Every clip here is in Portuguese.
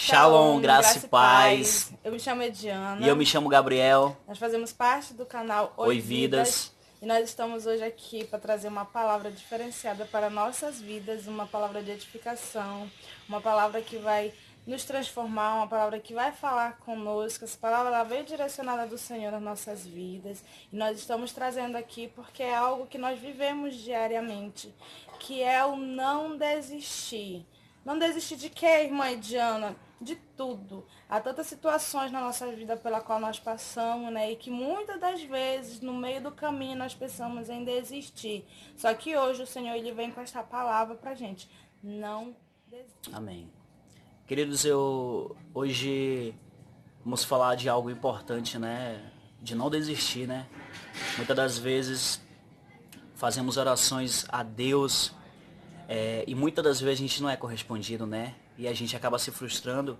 Shalom, graça e paz. Eu me chamo Ediana. E eu me chamo Gabriel. Nós fazemos parte do canal Oi Vidas. E nós estamos hoje aqui para trazer uma palavra diferenciada para nossas vidas, uma palavra de edificação, uma palavra que vai nos transformar, uma palavra que vai falar conosco. Essa palavra ela veio direcionada do Senhor nas nossas vidas. E nós estamos trazendo aqui porque é algo que nós vivemos diariamente, que é o não desistir. Não desistir de quê, irmã Ediana? De tudo. Há tantas situações na nossa vida pela qual nós passamos, né? E que muitas das vezes, no meio do caminho, nós pensamos em desistir. Só que hoje o Senhor ele vem com esta palavra pra gente. Não desistir. Amém. Queridos, hoje vamos falar de algo importante, né? De não desistir, né? Muitas das vezes fazemos orações a Deus e muitas das vezes a gente não é correspondido, né? E a gente acaba se frustrando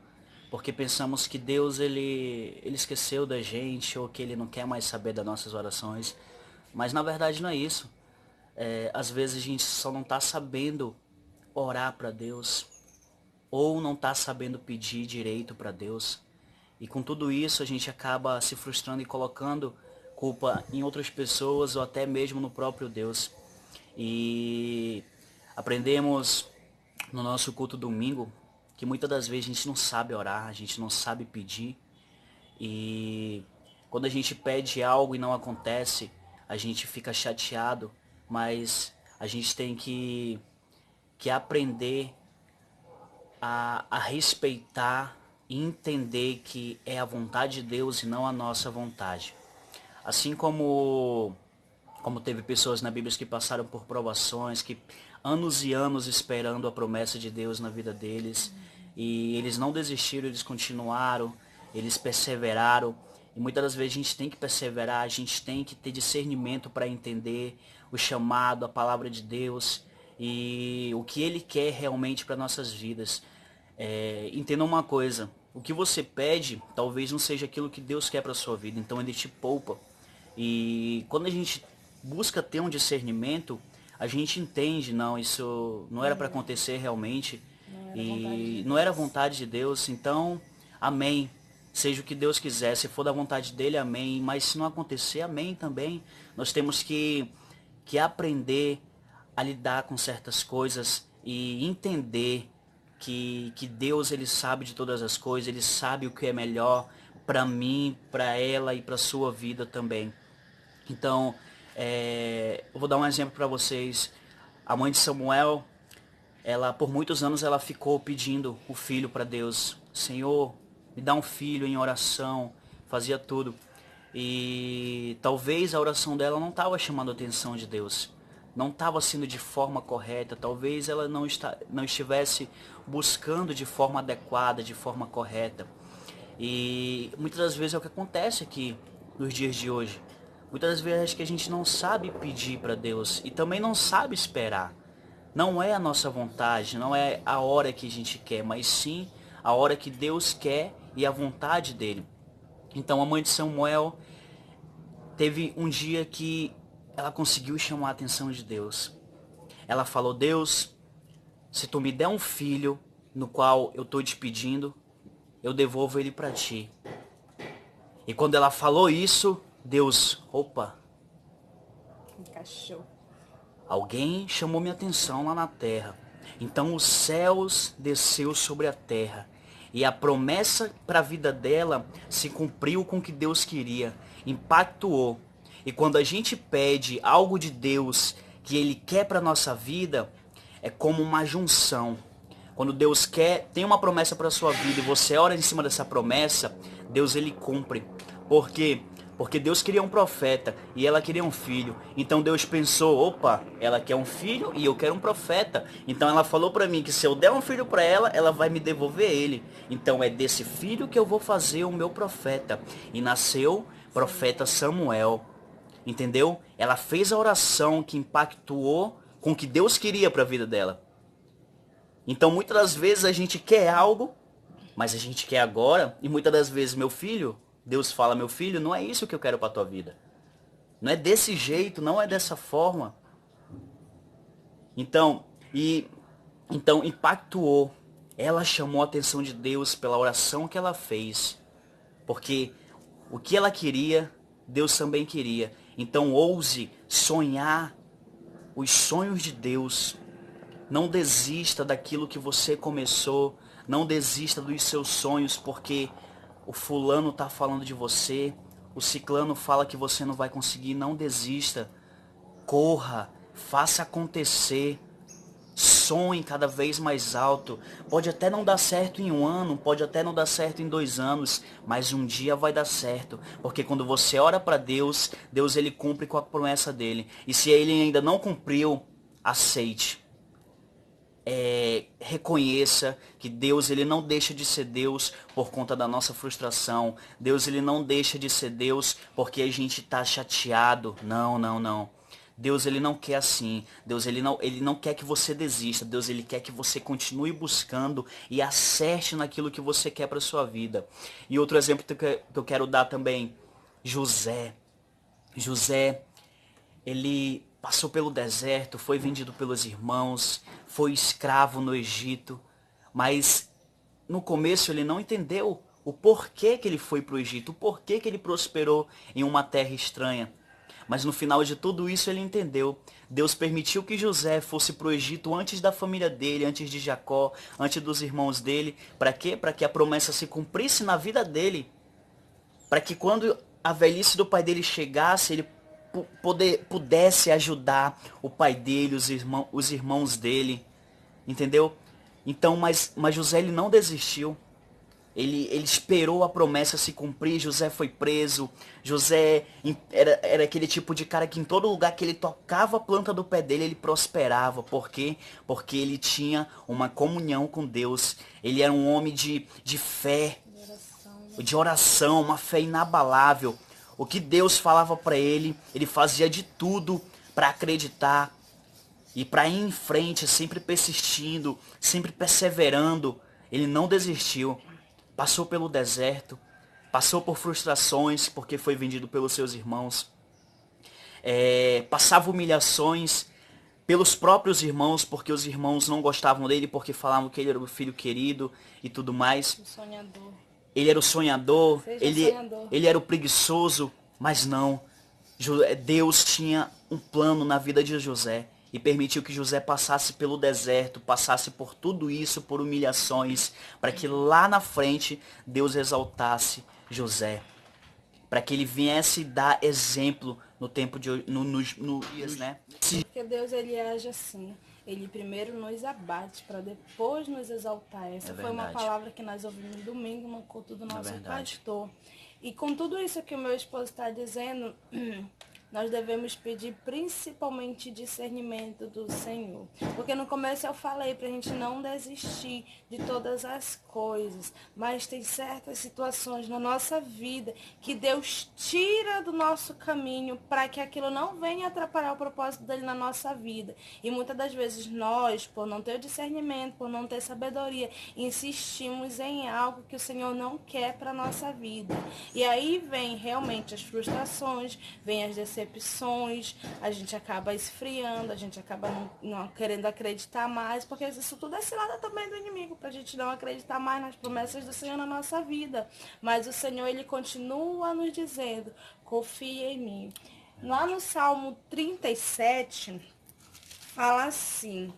porque pensamos que Deus ele esqueceu da gente ou que Ele não quer mais saber das nossas orações. Mas na verdade não é isso. Às vezes a gente só não está sabendo orar para Deus ou não está sabendo pedir direito para Deus. E com tudo isso a gente acaba se frustrando e colocando culpa em outras pessoas ou até mesmo no próprio Deus. E aprendemos no nosso culto domingo que muitas das vezes a gente não sabe orar, a gente não sabe pedir. E quando a gente pede algo e não acontece, a gente fica chateado, mas a gente tem que aprender a respeitar e entender que é a vontade de Deus e não a nossa vontade. Assim como teve pessoas na Bíblia que passaram por provações, que anos e anos esperando a promessa de Deus na vida deles, e eles não desistiram, eles continuaram, eles perseveraram. E muitas das vezes a gente tem que perseverar, a gente tem que ter discernimento para entender o chamado, a palavra de Deus e o que Ele quer realmente para nossas vidas. Entenda uma coisa, o que você pede talvez não seja aquilo que Deus quer para sua vida, então Ele te poupa. E quando a gente busca ter um discernimento, a gente entende, não, isso não era para acontecer realmente, e não era vontade de Deus, então, amém. Seja o que Deus quiser, se for da vontade dele, amém. Mas se não acontecer, amém também. Nós temos que aprender a lidar com certas coisas e entender que Deus ele sabe de todas as coisas, ele sabe o que é melhor para mim, para ela e para sua vida também. Então, eu vou dar um exemplo para vocês. A mãe de Samuel, ela por muitos anos ela ficou pedindo o filho para Deus. Senhor, me dá um filho em oração, fazia tudo. E talvez a oração dela não estava chamando a atenção de Deus. Não estava sendo de forma correta. Talvez ela não estivesse buscando de forma adequada, de forma correta. E muitas das vezes é o que acontece aqui nos dias de hoje. Muitas das vezes que a gente não sabe pedir para Deus e também não sabe esperar. Não é a nossa vontade, não é a hora que a gente quer, mas sim a hora que Deus quer e a vontade dele. Então a mãe de Samuel teve um dia que ela conseguiu chamar a atenção de Deus. Ela falou: Deus, se tu me der um filho no qual eu estou te pedindo, eu devolvo ele para ti. E quando ela falou isso, Deus, opa, Encaixou. alguém chamou minha atenção lá na terra. Então os céus desceu sobre a terra. E a promessa para a vida dela se cumpriu com o que Deus queria. Impactuou. E quando a gente pede algo de Deus que Ele quer para a nossa vida, é como uma junção. Quando Deus tem uma promessa para a sua vida e você ora em cima dessa promessa, Deus ele cumpre. Por quê? Porque Deus queria um profeta e ela queria um filho. Então Deus pensou, opa, ela quer um filho e eu quero um profeta. Então ela falou para mim que se eu der um filho para ela, ela vai me devolver ele. Então é desse filho que eu vou fazer o meu profeta. E nasceu profeta Samuel. Entendeu? Ela fez a oração que impactuou com o que Deus queria para a vida dela. Então muitas das vezes a gente quer algo, mas a gente quer agora. E muitas das vezes, meu filho, Deus fala, meu filho, não é isso que eu quero para a tua vida. Não é desse jeito, não é dessa forma. Então impactuou. ela chamou a atenção de Deus pela oração que ela fez. Porque o que ela queria, Deus também queria. Então ouse sonhar os sonhos de Deus. Não desista daquilo que você começou. Não desista dos seus sonhos porque o fulano está falando de você. O ciclano fala que você não vai conseguir. Não desista. Corra. Faça acontecer. Sonhe cada vez mais alto. Pode até não dar certo em um ano, pode até não dar certo em 2 anos, mas um dia vai dar certo. Porque quando você ora para Deus, Deus ele cumpre com a promessa dele. E se ele ainda não cumpriu, aceite. Reconheça que Deus ele não deixa de ser Deus por conta da nossa frustração. Deus ele não deixa de ser Deus porque a gente está chateado. Não, não, não. Deus ele não quer assim. Deus ele não quer que você desista. Deus ele quer que você continue buscando e acerte naquilo que você quer para sua vida. E outro exemplo que eu quero dar também, José. José, ele passou pelo deserto, foi vendido pelos irmãos, foi escravo no Egito, mas no começo ele não entendeu o porquê que ele foi para o Egito, o porquê que ele prosperou em uma terra estranha. Mas no final de tudo isso ele entendeu. Deus permitiu que José fosse para o Egito antes da família dele, antes de Jacó, antes dos irmãos dele. Para quê? Para que a promessa se cumprisse na vida dele. Para que quando a velhice do pai dele chegasse, ele pudesse ajudar o pai dele, os irmãos dele. Entendeu? Então, mas José ele não desistiu. Ele esperou a promessa se cumprir. José foi preso. José era aquele tipo de cara que em todo lugar que ele tocava a planta do pé dele, ele prosperava. Por quê? Porque ele tinha uma comunhão com Deus. Ele era um homem de fé, de oração, uma fé inabalável. O que Deus falava para ele, ele fazia de tudo para acreditar e para ir em frente, sempre persistindo, sempre perseverando. Ele não desistiu. Passou pelo deserto, passou por frustrações porque foi vendido pelos seus irmãos, passava humilhações pelos próprios irmãos porque os irmãos não gostavam dele porque falavam que ele era o filho querido e tudo mais. O sonhador. Ele era o sonhador, Sonhador. ele era o preguiçoso, mas não. Deus tinha um plano na vida de José e permitiu que José passasse pelo deserto, passasse por tudo isso, por humilhações, para que lá na frente Deus exaltasse José, para que ele viesse dar exemplo no tempo de nos dias, né? Porque Deus ele age assim. Ele primeiro nos abate para depois nos exaltar. Essa foi uma palavra que nós ouvimos no domingo no culto do nosso pastor. E com tudo isso que o meu esposo está dizendo, nós devemos pedir principalmente discernimento do Senhor. Porque no começo eu falei para a gente não desistir de todas as coisas. Mas tem certas situações na nossa vida que Deus tira do nosso caminho para que aquilo não venha atrapalhar o propósito dele na nossa vida. E muitas das vezes nós, por não ter discernimento, por não ter sabedoria, insistimos em algo que o Senhor não quer para a nossa vida. E aí vem realmente as frustrações, vem as decepções, a gente acaba esfriando, a gente acaba não querendo acreditar mais, porque isso tudo é cilada também do inimigo, pra gente não acreditar mais nas promessas do Senhor na nossa vida. Mas o Senhor, ele continua nos dizendo, confia em mim. Lá no Salmo 37, fala assim: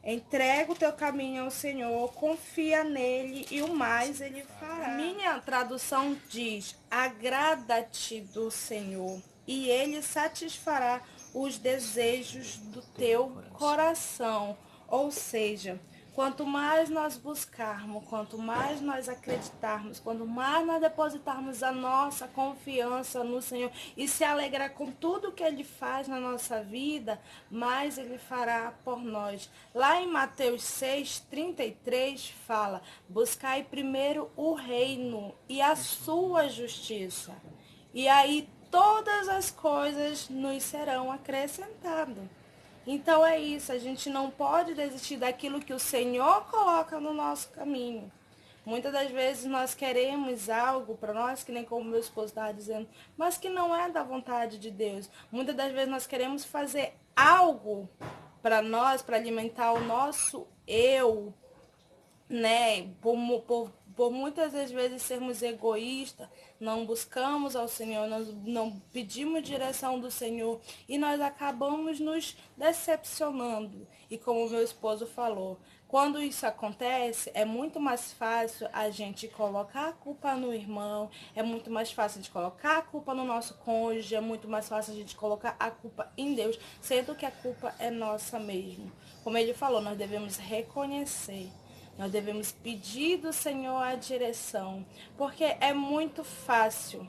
entrega o teu caminho ao Senhor, confia nele e o mais ele fará. Minha tradução diz, agrada-te do Senhor e ele satisfará os desejos do teu coração. Ou seja, quanto mais nós buscarmos, quanto mais nós acreditarmos, quanto mais nós depositarmos a nossa confiança no Senhor e se alegrar com tudo que Ele faz na nossa vida, mais Ele fará por nós. Lá em Mateus 6:33 fala, buscai primeiro o reino e a sua justiça. E aí todas as coisas nos serão acrescentadas. Então é isso, a gente não pode desistir daquilo que o Senhor coloca no nosso caminho. Muitas das vezes nós queremos algo para nós, que nem como meu esposo estava dizendo, mas que não é da vontade de Deus. Muitas das vezes nós queremos fazer algo para nós, para alimentar o nosso eu, né, por muitas das vezes sermos egoístas, não buscamos ao Senhor, nós não pedimos direção do Senhor e nós acabamos nos decepcionando. E como meu esposo falou, quando isso acontece, é muito mais fácil a gente colocar a culpa no irmão, é muito mais fácil a gente colocar a culpa no nosso cônjuge, é muito mais fácil a gente colocar a culpa em Deus, sendo que a culpa é nossa mesmo. Como ele falou, nós devemos reconhecer. Nós devemos pedir do Senhor a direção, porque é muito fácil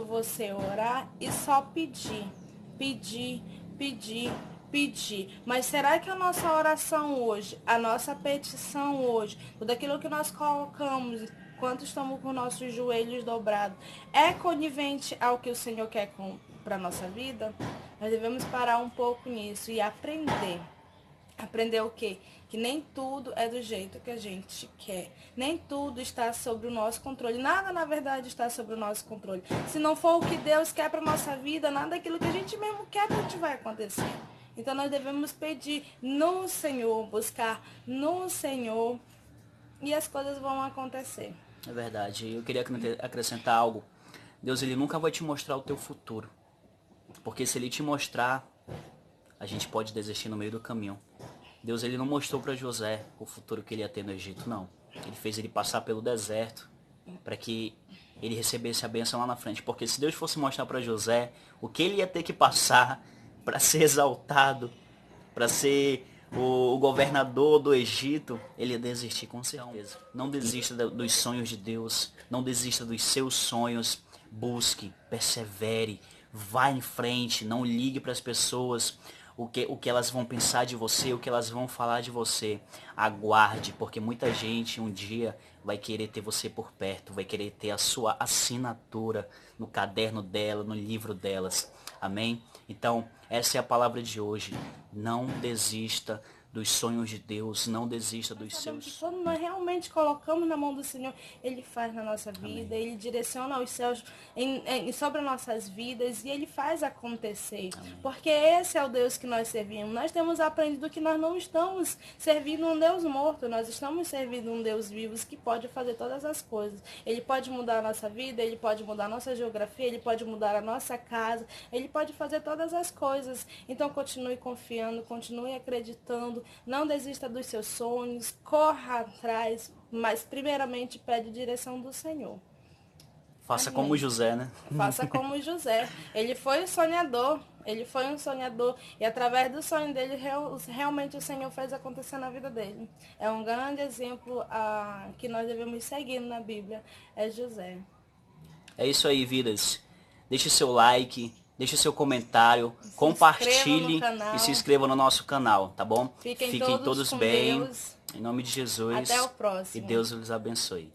você orar e só pedir, pedir, pedir, pedir. Mas será que a nossa oração hoje, a nossa petição hoje, tudo aquilo que nós colocamos, enquanto estamos com nossos joelhos dobrados, é conivente ao que o Senhor quer para a nossa vida? Nós devemos parar um pouco nisso e aprender. Aprender o quê? Que nem tudo é do jeito que a gente quer. Nem tudo está sob o nosso controle. Nada, na verdade, está sob o nosso controle. Se não for o que Deus quer para a nossa vida, nada daquilo que a gente mesmo quer que a gente vai acontecer. Então, nós devemos pedir no Senhor, buscar no Senhor e as coisas vão acontecer. É verdade. Eu queria acrescentar algo. Deus, ele nunca vai te mostrar o teu futuro. Porque se ele te mostrar, a gente pode desistir no meio do caminho. Deus, ele não mostrou para José o futuro que ele ia ter no Egito, não. Ele fez ele passar pelo deserto para que ele recebesse a bênção lá na frente. Porque se Deus fosse mostrar para José o que ele ia ter que passar para ser exaltado, para ser o governador do Egito, ele ia desistir com certeza. Não desista dos sonhos de Deus, não desista dos seus sonhos. Busque, persevere, vá em frente, não ligue para as pessoas. O que elas vão pensar de você, o que elas vão falar de você. Aguarde, porque muita gente um dia vai querer ter você por perto, vai querer ter a sua assinatura no caderno dela, no livro delas. Amém? Então, essa é a palavra de hoje. Não desista dos sonhos de Deus, não desista dos seus... Quando nós realmente colocamos na mão do Senhor, Ele faz na nossa vida, Amém. Ele direciona os céus sobre as nossas vidas e Ele faz acontecer. Amém. Porque esse é o Deus que nós servimos. Nós temos aprendido que nós não estamos servindo um Deus morto, nós estamos servindo um Deus vivo que pode fazer todas as coisas. Ele pode mudar a nossa vida, Ele pode mudar a nossa geografia, Ele pode mudar a nossa casa, Ele pode fazer todas as coisas. Então continue confiando, continue acreditando. Não desista dos seus sonhos, corra atrás, mas primeiramente pede direção do Senhor. Faça como José, né? Faça como José. Ele foi um sonhador, e através do sonho dele, realmente o Senhor fez acontecer na vida dele. É um grande exemplo que nós devemos seguir na Bíblia, é José. É isso aí, vidas. Deixe seu like, deixe seu comentário, compartilhe e se inscreva no nosso canal, tá bom? Fiquem todos bem. Deus. Em nome de Jesus. Até o próximo. E Deus os abençoe.